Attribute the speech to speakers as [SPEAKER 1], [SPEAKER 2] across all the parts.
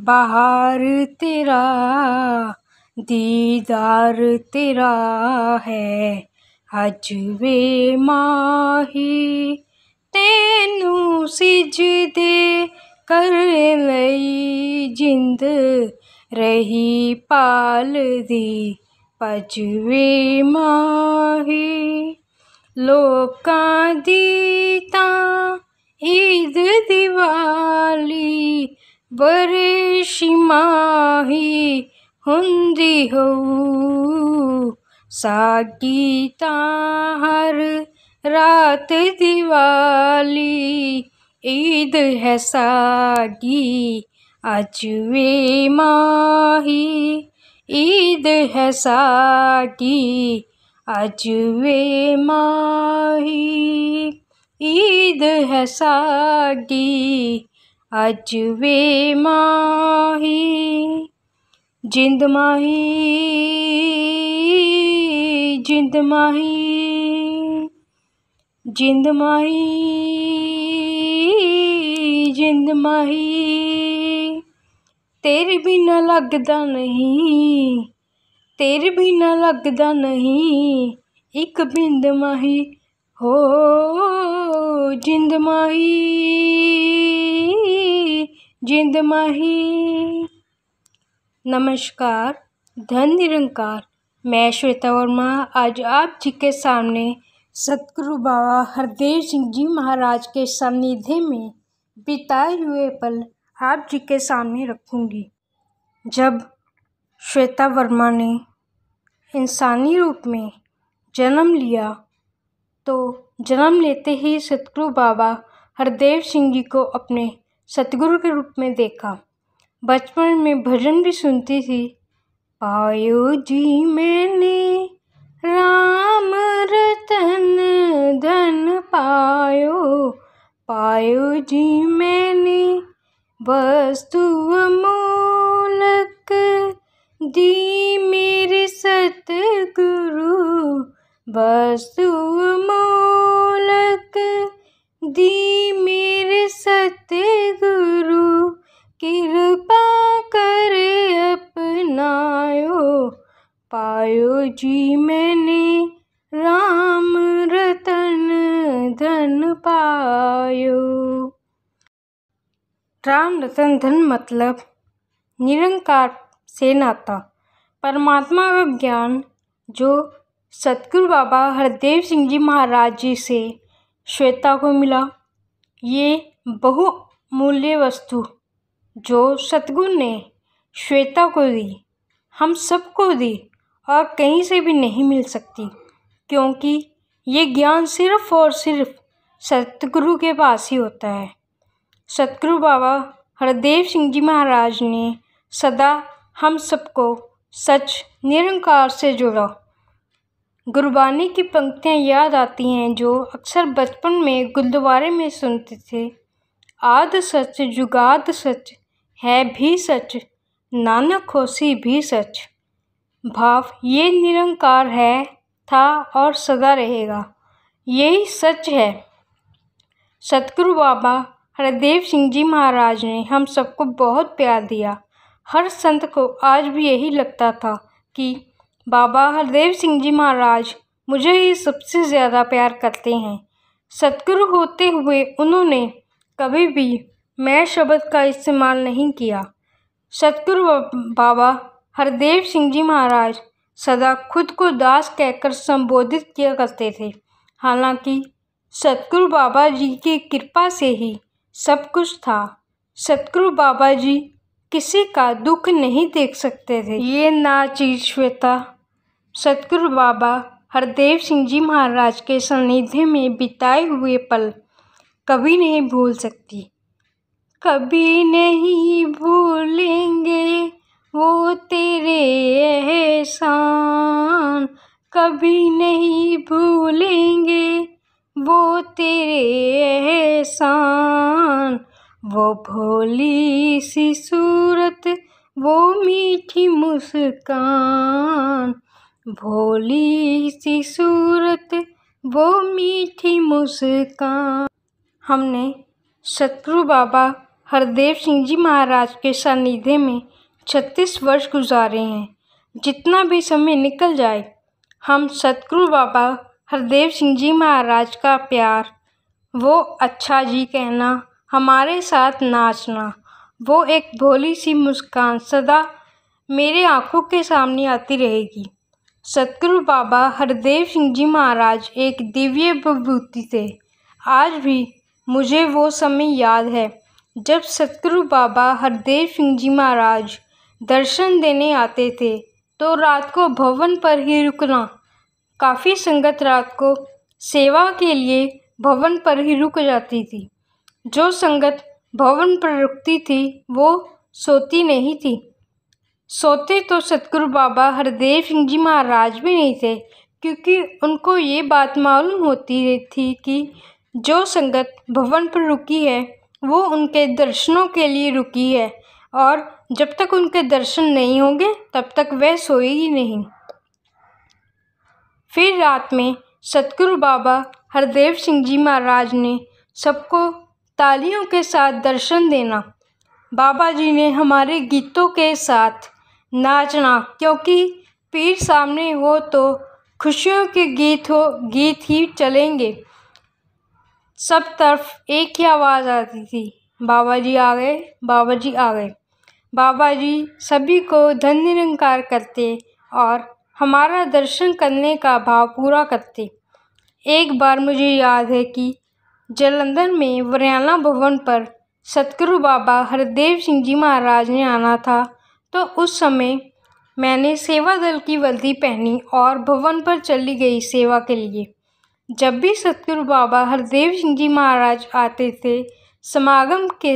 [SPEAKER 1] बाहर तेरा दीदार तेरा है, अज वे माही तेनू सिजदे कर लई जिंद रही पालदी, भज वे माही लोकां दी तां ईद दिवाली बरशी माही हुंदी होऊ, साडी तां हर रात दिवाली ईद है साडी, अज वे माही ईद है साडी, अज वे माही ईद है साडी, अज वे माही जिंद माही जिंद माही जिंद माही जिंद माही तेरे बिना लगदा नहीं, तेरे बिना लगदा नहीं एक बिंद माही हो, जिंद माही जिंद माही। नमस्कार, धन निरंकार। मैं श्वेता वर्मा आज आप जी के सामने सतगुरु बाबा हरदेव सिंह जी महाराज के सानिध्य में बिताए हुए पल आप जी के सामने रखूंगी। जब श्वेता वर्मा ने इंसानी रूप में जन्म लिया तो जन्म लेते ही सतगुरु बाबा हरदेव सिंह जी को अपने सतगुरु के रूप में देखा। बचपन में भजन भी सुनती थी, पायो जी मैंने राम रतन धन पायो, पायो जी मैंने वस्तु अमोलक दी मेरे सतगुरु, वस्तु अमोलक दी मेरे सतगुरु, कृपा कर अपनायो, पायो जी मैंने राम रतन धन पायो। राम रतन धन मतलब निरंकार से नाता, परमात्मा का ज्ञान जो सतगुरु बाबा हरदेव सिंह जी महाराज जी से श्वेता को मिला। ये बहुमूल्य वस्तु जो सतगुरु ने श्वेता को दी, हम सबको दी और कहीं से भी नहीं मिल सकती, क्योंकि ये ज्ञान सिर्फ और सिर्फ सतगुरु के पास ही होता है। सतगुरु बाबा हरदेव सिंह जी महाराज ने सदा हम सबको सच निरंकार से जोड़ा। गुरबानी की पंक्तियाँ याद आती हैं जो अक्सर बचपन में गुरुद्वारे में सुनते थे, आद सच जुगाद सच है भी सच, नानक होसी भी सच। भाव ये निरंकार है, था और सदा रहेगा, यही सच है। सतगुरु बाबा हरदेव सिंह जी महाराज ने हम सबको बहुत प्यार दिया। हर संत को आज भी यही लगता था कि बाबा हरदेव सिंह जी महाराज मुझे ही सबसे ज़्यादा प्यार करते हैं। सतगुरु होते हुए उन्होंने कभी भी मैं शब्द का इस्तेमाल नहीं किया। सतगुरु बाबा हरदेव सिंह जी महाराज सदा खुद को दास कहकर संबोधित किया करते थे। हालांकि सतगुरु बाबा जी की कृपा से ही सब कुछ था। सतगुरु बाबा जी किसी का दुख नहीं देख सकते थे। ये ना चीज़ श्वेता सतगुरु बाबा हरदेव सिंह जी महाराज के सानिध्य में बिताए हुए पल कभी नहीं भूल सकती। कभी नहीं भूलेंगे वो तेरे एहसान, कभी नहीं भूलेंगे वो तेरे एहसान, वो भोली सी सूरत वो मीठी मुस्कान, भोली सी सूरत वो मीठी मुस्कान। हमने सतगुरु बाबा हरदेव सिंह जी महाराज के सानिध्य में 36 वर्ष गुजारे हैं। जितना भी समय निकल जाए, हम सतगुरु बाबा हरदेव सिंह जी महाराज का प्यार, वो अच्छा जी कहना, हमारे साथ नाचना, वो एक भोली सी मुस्कान सदा मेरे आंखों के सामने आती रहेगी। सतगुरु बाबा हरदेव सिंह जी महाराज एक दिव्य विभूति थे। आज भी मुझे वो समय याद है जब सतगुरु बाबा हरदेव सिंह जी महाराज दर्शन देने आते थे तो रात को भवन पर ही रुकना। काफ़ी संगत रात को सेवा के लिए भवन पर ही रुक जाती थी। जो संगत भवन पर रुकती थी वो सोती नहीं थी। सोते तो सतगुरु बाबा हरदेव सिंह जी महाराज भी नहीं थे, क्योंकि उनको ये बात मालूम होती थी कि जो संगत भवन पर रुकी है वो उनके दर्शनों के लिए रुकी है, और जब तक उनके दर्शन नहीं होंगे तब तक वह सोएगी नहीं। फिर रात में सतगुरु बाबा हरदेव सिंह जी महाराज ने सबको तालियों के साथ दर्शन देना। बाबा जी ने हमारे गीतों के साथ नाचना, क्योंकि पीर सामने हो तो खुशियों के गीत ही चलेंगे। सब तरफ एक ही आवाज़ आती थी, बाबा जी आ गए, बाबा जी आ गए। बाबा जी सभी को धन निरंकार करते और हमारा दर्शन करने का भाव पूरा करते। एक बार मुझे याद है कि जालंधर में वरियाना भवन पर सतगुरु बाबा हरदेव सिंह जी महाराज ने आना था, तो उस समय मैंने सेवा दल की वर्दी पहनी और भवन पर चली गई सेवा के लिए। जब भी सतगुरु बाबा हरदेव सिंह जी महाराज आते थे, समागम के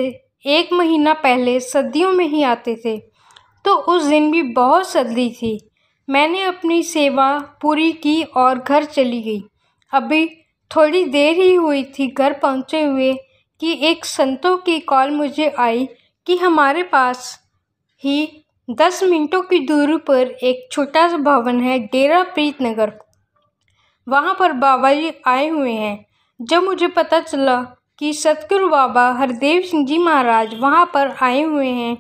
[SPEAKER 1] 1 महीना पहले सर्दियों में ही आते थे, तो उस दिन भी बहुत सर्दी थी। मैंने अपनी सेवा पूरी की और घर चली गई। अभी थोड़ी देर ही हुई थी घर पहुंचे हुए कि एक संतों की कॉल मुझे आई कि हमारे पास ही 10 मिनटों की दूरी पर एक छोटा सा भवन है, डेरा प्रीत नगर, वहाँ पर बाबा जी आए हुए हैं। जब मुझे पता चला कि सतगुरु बाबा हरदेव सिंह जी महाराज वहाँ पर आए हुए हैं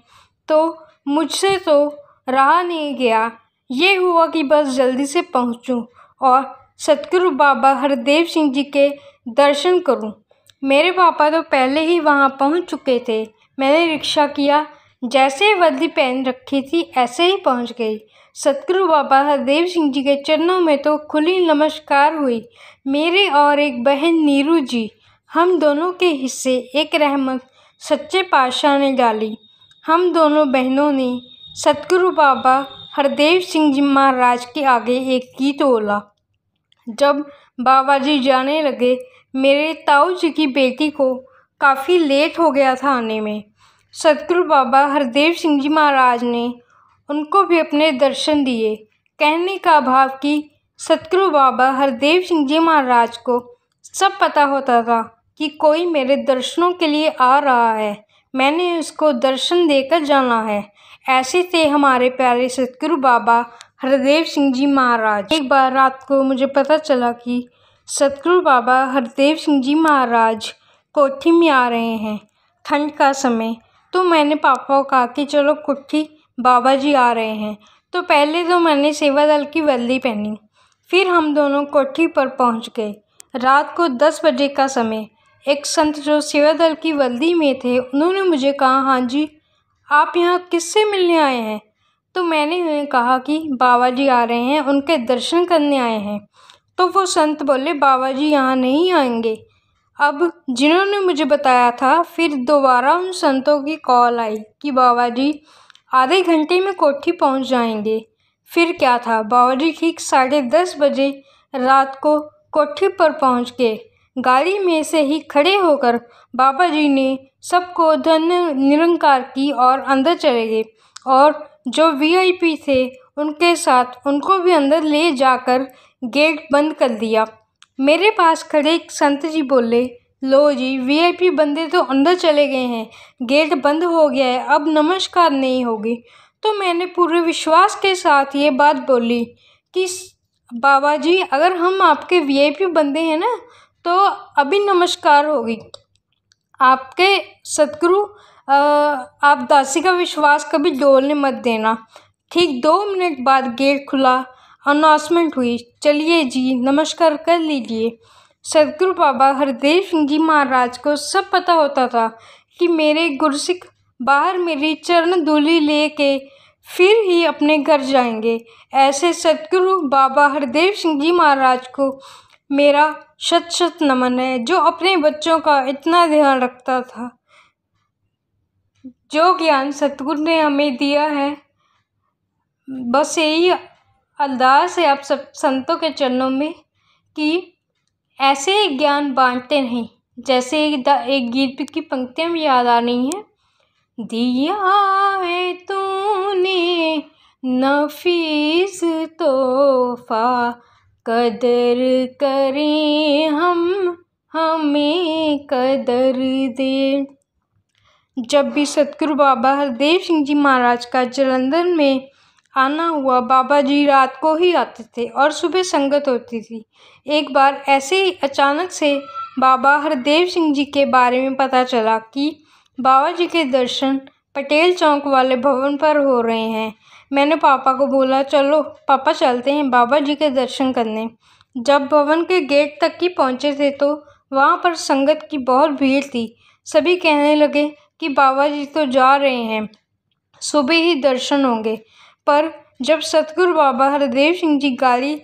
[SPEAKER 1] तो मुझसे तो रहा नहीं गया। ये हुआ कि बस जल्दी से पहुँचूँ और सतगुरु बाबा हरदेव सिंह जी के दर्शन करूं। मेरे पापा तो पहले ही वहां पहुंच चुके थे। मैंने रिक्शा किया, जैसे वर्दी पहन रखी थी ऐसे ही पहुंच गई। सतगुरु बाबा हरदेव सिंह जी के चरणों में तो खुली नमस्कार हुई। मेरे और एक बहन नीरू जी, हम दोनों के हिस्से एक रहमत सच्चे पातशाह ने डाली। हम दोनों बहनों ने सतगुरु बाबा हरदेव सिंह जी महाराज के आगे एक गीत बोला। जब बाबा जी जाने लगे, मेरे ताऊ जी की बेटी को काफ़ी लेट हो गया था आने में। सतगुरु बाबा हरदेव सिंह जी महाराज ने उनको भी अपने दर्शन दिए। कहने का भाव कि सतगुरु बाबा हरदेव सिंह जी महाराज को सब पता होता था कि कोई मेरे दर्शनों के लिए आ रहा है, मैंने उसको दर्शन देकर जाना है। ऐसे थे हमारे प्यारे सतगुरु बाबा हरदेव सिंह जी महाराज। एक बार रात को मुझे पता चला कि सतगुरु बाबा हरदेव सिंह जी महाराज कोठी में आ रहे हैं, ठंड का समय। तो मैंने पापा को कहा कि चलो कोठी, बाबा जी आ रहे हैं। तो पहले तो मैंने सेवा दल की वर्दी पहनी, फिर हम दोनों कोठी पर पहुंच गए। रात को 10 बजे का समय। एक संत जो सेवा दल की वर्दी में थे, उन्होंने मुझे कहा, हाँ जी, आप यहाँ किससे मिलने आए हैं? तो मैंने उन्हें कहा कि बाबा जी आ रहे हैं, उनके दर्शन करने आए हैं। तो वो संत बोले, बाबा जी यहाँ नहीं आएंगे। अब जिन्होंने मुझे बताया था, फिर दोबारा उन संतों की कॉल आई कि बाबा जी आधे घंटे में कोठी पहुँच जाएंगे। फिर क्या था, बाबा जी ठीक 10:30 बजे रात को कोठी पर पहुँच गए। गाड़ी में से ही खड़े होकर बाबा जी ने सबको धन्य निरंकार की और अंदर चले गए, और जो वीआईपी थे उनके साथ उनको भी अंदर ले जाकर गेट बंद कर दिया। मेरे पास खड़े एक संत जी बोले, लो जी, वीआईपी बंदे तो अंदर चले गए हैं, गेट बंद हो गया है, अब नमस्कार नहीं होगी। तो मैंने पूरे विश्वास के साथ ये बात बोली कि बाबा जी, अगर हम आपके वीआईपी बंदे हैं ना, तो अभी नमस्कार होगी। आपके सतगुरु आप दासी का विश्वास कभी डोलने मत देना। ठीक 2 मिनट बाद गेट खुला, अनाउंसमेंट हुई, चलिए जी नमस्कार कर लीजिए। सतगुरु बाबा हरदेव सिंह जी महाराज को सब पता होता था कि मेरे गुरसिख बाहर मेरी चरण धूलि लेके फिर ही अपने घर जाएंगे। ऐसे सतगुरु बाबा हरदेव सिंह जी महाराज को मेरा शत शत नमन है, जो अपने बच्चों का इतना ध्यान रखता था। जो ज्ञान सतगुरु ने हमें दिया है, बस यही अरदास है आप सब संतों के चरणों में कि ऐसे ज्ञान बांटते रहें। जैसे एक गीत की पंक्तियां भी याद आ रही हैं, दिया है तूने नफीस तोहफा, कदर करें हम, हमें कदर दे। जब भी सतगुरु बाबा हरदेव सिंह जी महाराज का जालंधर में आना हुआ, बाबा जी रात को ही आते थे और सुबह संगत होती थी। एक बार ऐसे ही अचानक से बाबा हरदेव सिंह जी के बारे में पता चला कि बाबा जी के दर्शन पटेल चौक वाले भवन पर हो रहे हैं। मैंने पापा को बोला, चलो पापा चलते हैं बाबा जी के दर्शन करने। जब भवन के गेट तक ही पहुँचे थे तो वहाँ पर संगत की बहुत भीड़ थी। सभी कहने लगे कि बाबा जी तो जा रहे हैं, सुबह ही दर्शन होंगे। पर जब सतगुरु बाबा हरदेव सिंह जी गाड़ी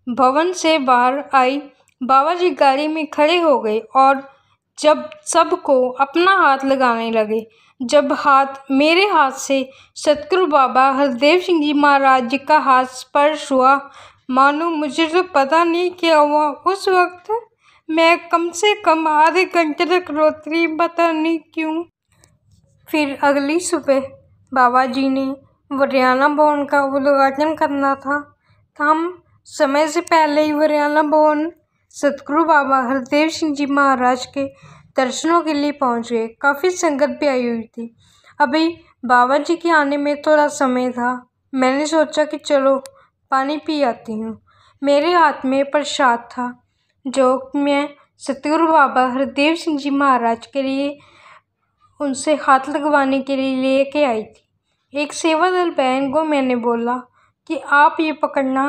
[SPEAKER 1] भवन से बाहर आई, बाबा जी गाड़ी में खड़े हो गए और जब सबको अपना हाथ लगाने लगे, जब हाथ मेरे हाथ से सतगुरु बाबा हरदेव सिंह जी महाराज जी का हाथ स्पर्श हुआ, मानो मुझे तो पता नहीं क्या हुआ। उस वक्त मैं कम से कम आधे घंटे तक रोती रही, पता नहीं क्यों। फिर अगली सुबह बाबा जी ने वरियाना भवन का उद्घाटन करना था। हम समय से पहले ही वरियाना भवन सतगुरु बाबा हरदेव सिंह जी महाराज के दर्शनों के लिए पहुंच गए। काफ़ी संगत भी आई हुई थी। अभी बाबा जी के आने में थोड़ा समय था। मैंने सोचा कि चलो पानी पी आती हूँ। मेरे हाथ में प्रसाद था जो मैं सतगुरु बाबा हरदेव सिंह जी महाराज के लिए उनसे हाथ लगवाने के लिए लेके आई थी। एक सेवादल बहन को मैंने बोला कि आप ये पकड़ना,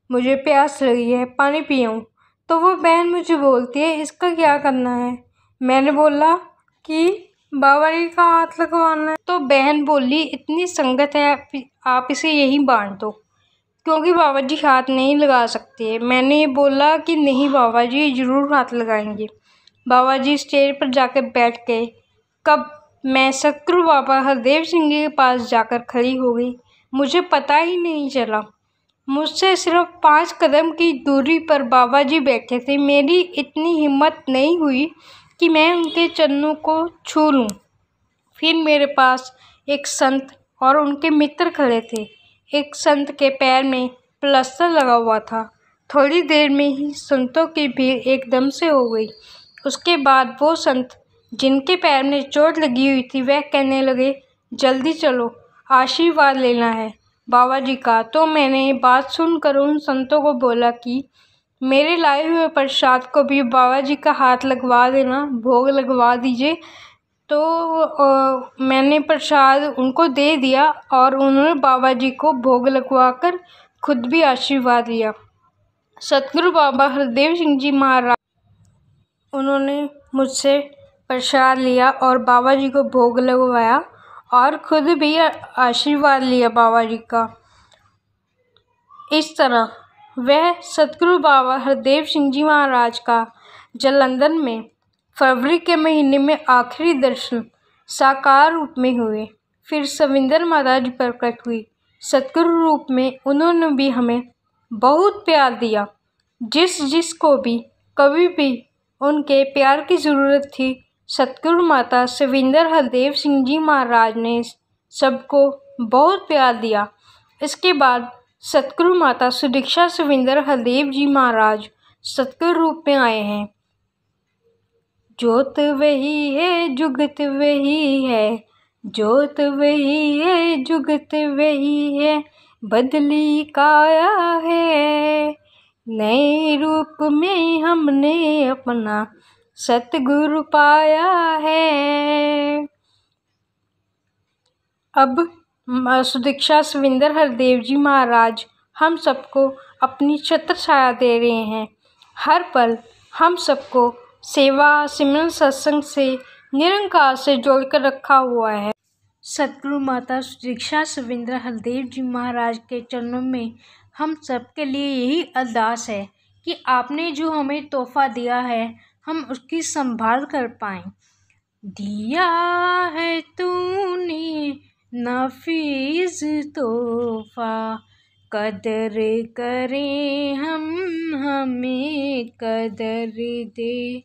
[SPEAKER 1] मुझे प्यास लगी है, पानी पियूँ। तो वो बहन मुझे बोलती है, इसका क्या करना है? मैंने बोला कि बाबा जी का हाथ लगवाना है। तो बहन बोली, इतनी संगत है, आप इसे यहीं बांट दो, क्योंकि बाबा जी हाथ नहीं लगा सकते। मैंने बोला कि नहीं बाबा जी ज़रूर हाथ लगाएंगे। बाबा जी स्टेज पर जाकर बैठ गए। कब मैं सतगुरु बाबा हरदेव सिंह के पास जाकर खड़ी हो गई, मुझे पता ही नहीं चला। मुझसे सिर्फ 5 कदम की दूरी पर बाबा जी बैठे थे। मेरी इतनी हिम्मत नहीं हुई कि मैं उनके चरणों को छू लूँ। फिर मेरे पास एक संत और उनके मित्र खड़े थे। एक संत के पैर में प्लास्टर लगा हुआ था। थोड़ी देर में ही संतों की भीड़ एकदम से हो गई। उसके बाद वो संत जिनके पैर में चोट लगी हुई थी, वह कहने लगे, जल्दी चलो, आशीर्वाद लेना है बाबा जी का। तो मैंने बात सुनकर उन संतों को बोला कि मेरे लाए हुए प्रसाद को भी बाबा जी का हाथ लगवा देना, भोग लगवा दीजिए। तो मैंने प्रसाद उनको दे दिया और उन्होंने बाबा जी को भोग लगवाकर खुद भी आशीर्वाद लिया। सतगुरु बाबा हरदेव सिंह जी महाराज, उन्होंने मुझसे प्रसाद लिया और बाबा जी को भोग लगवाया और खुद भी आशीर्वाद लिया बाबा जी का। इस तरह वह सतगुरु बाबा हरदेव सिंह जी महाराज का जालंधर में फरवरी के महीने में आखिरी दर्शन साकार रूप में हुए। फिर सविंदर माता जी प्रकट हुई सतगुरु रूप में। उन्होंने भी हमें बहुत प्यार दिया। जिस को भी कभी भी उनके प्यार की ज़रूरत थी, सतगुरु माता सविंदर हरदेव सिंह जी महाराज ने सबको बहुत प्यार दिया। इसके बाद सतगुरु माता सुदीक्षा सविंदर हरदेव जी महाराज सतगुरु रूप में आए हैं। जोत वही है, जुगत वही है, जोत वही है, जुगत वही है, बदली काया है, नए रूप में हमने अपना सतगुरु पाया है। अब सुदीक्षा सविंदर हरदेव जी महाराज हम सबको अपनी छत्र छाया दे रहे हैं। हर पल हम सबको सेवा सिमरन सत्संग से निरंकार से जोड़कर रखा हुआ है। सतगुरु माता सुदीक्षा सविंदर हरदेव जी महाराज के चरणों में हम सबके लिए यही अरदास है कि आपने जो हमें तोहफा दिया है हम उसकी संभाल कर पाएं। दिया है तूने नाफिज तोहफा, कदर करें हम, हमें कदर दे।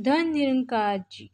[SPEAKER 1] धन निरंकार जी।